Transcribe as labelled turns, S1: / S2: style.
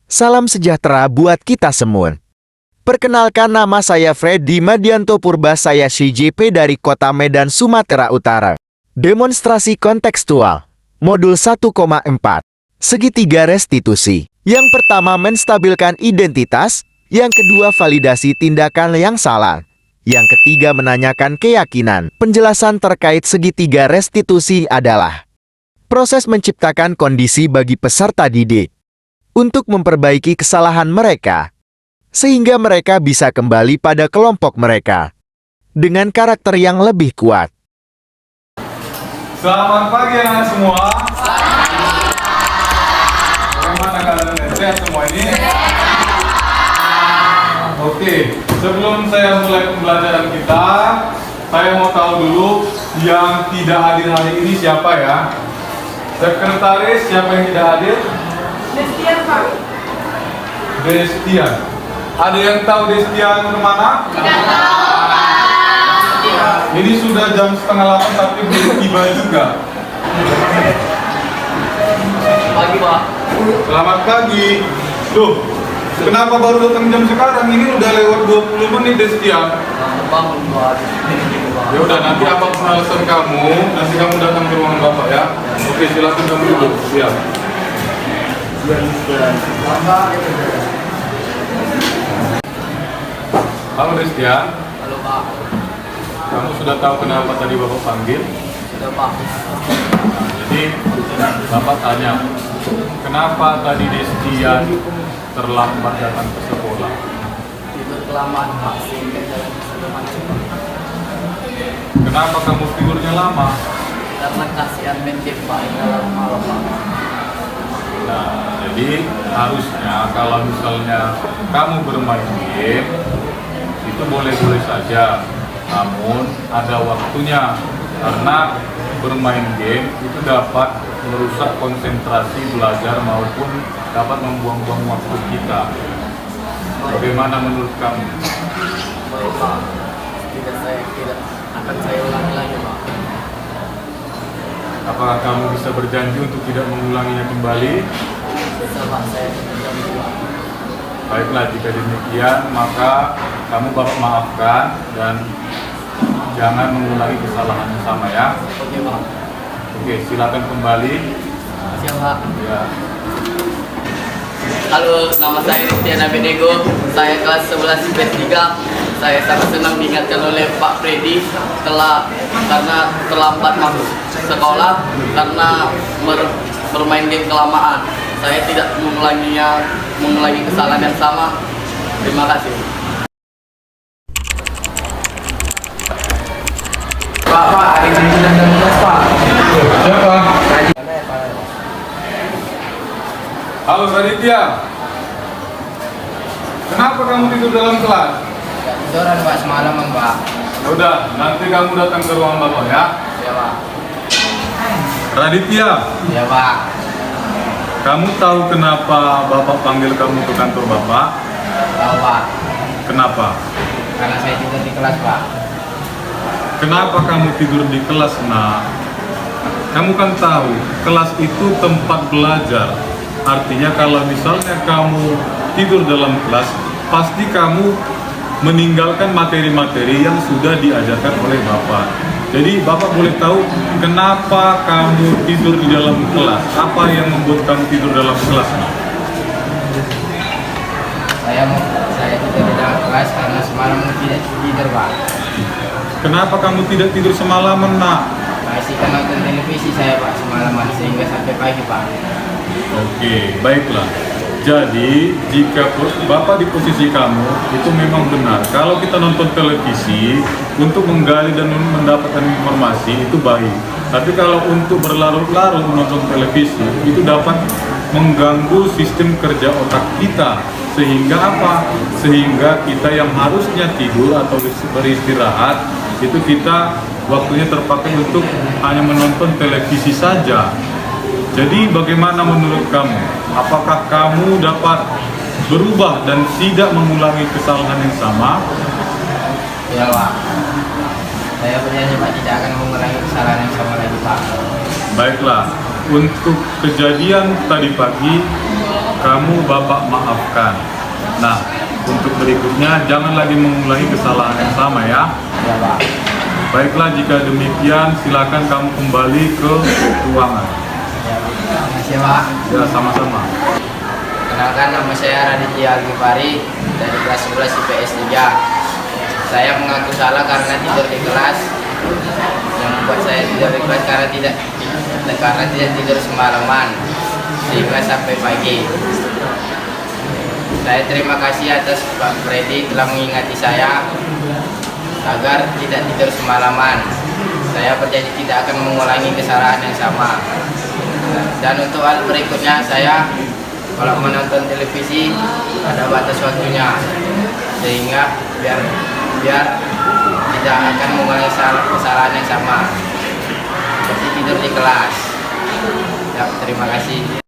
S1: Salam sejahtera buat kita semua. Perkenalkan, nama saya Freddy Madianto Purba, saya CJP dari Kota Medan, Sumatera Utara. Demonstrasi kontekstual. Modul 1,4. Segitiga restitusi. Yang pertama, menstabilkan identitas. Yang kedua, validasi tindakan yang salah. Yang ketiga, menanyakan keyakinan. Penjelasan terkait segitiga restitusi adalah proses menciptakan kondisi bagi peserta didik untuk memperbaiki kesalahan mereka, sehingga mereka bisa kembali pada kelompok mereka dengan karakter yang lebih kuat.
S2: Selamat pagi anak semua. Bagaimana kalian sehat semua ini? Oke, sebelum saya mulai pembelajaran kita, saya mau tahu dulu yang tidak hadir hari ini siapa ya? Sekretaris, siapa yang tidak hadir?
S3: Destian, Pak.
S2: Destian. Ada yang tahu Destian kemana?
S3: Tidak tahu, Pak.
S2: Ini sudah jam 7:30 tapi belum tiba juga.
S4: Pagi, Pak.
S2: Selamat pagi. Duh, kenapa baru datang jam sekarang? Ini udah lewat 20 menit Destian.
S4: Bangun, Pak.
S2: Ya udah, nanti apa alasan kamu? Nanti kamu datang ke ruangan Bapak ya. Oke, silakan kamu duduk. Siap. Halo Destian.
S4: Halo, Pak.
S2: Kamu sudah tahu kenapa tadi Bapak panggil?
S4: Sudah, Pak.
S2: Jadi Bapak tanya, kenapa tadi Destian terlambat datang ke sekolah?
S4: Itu kelamaan, Pak. Sehingga jalan sudah macet.
S2: Kenapa kamu tidurnya lama?
S4: Karena kasihan mentif, Pak. Dalam malam, Pak.
S2: Nah, jadi harusnya kalau misalnya kamu bermain game, itu boleh-boleh saja. Namun ada waktunya, karena bermain game itu dapat merusak konsentrasi belajar maupun dapat membuang-buang waktu kita. Bagaimana menurut kamu?
S4: Baik, Pak. Tidak akan saya ulangi lagi, Pak.
S2: Apakah kamu bisa berjanji untuk tidak mengulanginya kembali?
S4: Bisa, Pak. Saya berjanji, Pak.
S2: Baiklah, jika demikian maka kamu Bapak maafkan dan jangan mengulangi kesalahan yang sama ya.
S4: Oke, Pak.
S2: Oke, silakan kembali.
S4: Siap, Pak.
S2: Ya.
S4: Halo, nama saya Destian Abednego. Saya kelas 11 IPS 3. Saya sangat senang diingatkan oleh Pak Freddy karena terlambat masuk sekolah karena bermain game kelamaan. Saya tidak mengulangi kesalahan yang sama. Terima kasih.
S5: Pak, hari ini sudah tugas, Pak.
S2: Siapa? Halo Raditya. Kenapa kamu tidur dalam kelas?
S5: Tiduran, Pak, semalaman, Pak.
S2: Ya udah, nanti kamu datang ke ruang Bapak ya.
S5: Ya, Pak.
S2: Raditya,
S5: Ya, Pak.
S2: kamu tahu kenapa Bapak panggil kamu ke kantor Bapak?
S5: Tahu, Pak.
S2: Kenapa?
S5: Karena saya tidur di kelas, Pak.
S2: Kenapa kamu tidur di kelas, nak? Kamu kan tahu, kelas itu tempat belajar. Artinya kalau misalnya kamu tidur dalam kelas, pasti kamu meninggalkan materi-materi yang sudah diajarkan oleh Bapak. Jadi Bapak boleh tahu kenapa kamu tidur di dalam kelas? Apa yang membuat kamu tidur dalam kelas, nak?
S5: Saya tidur di dalam kelas karena semalam tidak tidur, Pak.
S2: Kenapa kamu tidak tidur semalaman, nak?
S5: Kasihkan nonton televisi saya, Pak, semalaman sehingga sampai pagi, Pak.
S2: Oke, baiklah. Jadi, jika Bapak di posisi kamu, itu memang benar. Kalau kita nonton televisi, untuk menggali dan mendapatkan informasi, itu baik. Tapi kalau untuk berlarut-larut menonton televisi, itu dapat mengganggu sistem kerja otak kita. Sehingga apa? Sehingga kita yang harusnya tidur atau beristirahat, itu kita waktunya terpakai untuk hanya menonton televisi saja. Jadi bagaimana menurut kamu? Apakah kamu dapat berubah dan tidak mengulangi kesalahan yang sama?
S5: Ya, Pak. Saya berjanji, Pak, tidak akan mengulangi kesalahan yang sama lagi, Pak.
S2: Baiklah, untuk kejadian tadi pagi, kamu Bapak maafkan. Nah, untuk berikutnya jangan lagi mengulangi kesalahan yang sama ya.
S5: Ya Pak.
S2: Baiklah, jika demikian silakan kamu kembali ke ruangan.
S5: Ya, terima kasih Pak.
S2: Ya, sama-sama.
S5: Kenalkan, nama saya Raditya Algifari dari kelas 11 IPS 3. Saya mengaku salah karena tidur di kelas. Yang membuat saya tidur di kelas karena tidak tidur semalaman sehingga sampai pagi. Saya terima kasih atas Pak Freddy telah mengingati saya agar tidak tidur semalaman. Saya berjanji tidak akan mengulangi kesalahan yang sama. Dan untuk hal berikutnya, saya kalau menonton televisi ada batas waktunya, sehingga biar tidak akan mengulangi kesalahan yang sama seperti tidur di kelas. Ya, terima kasih.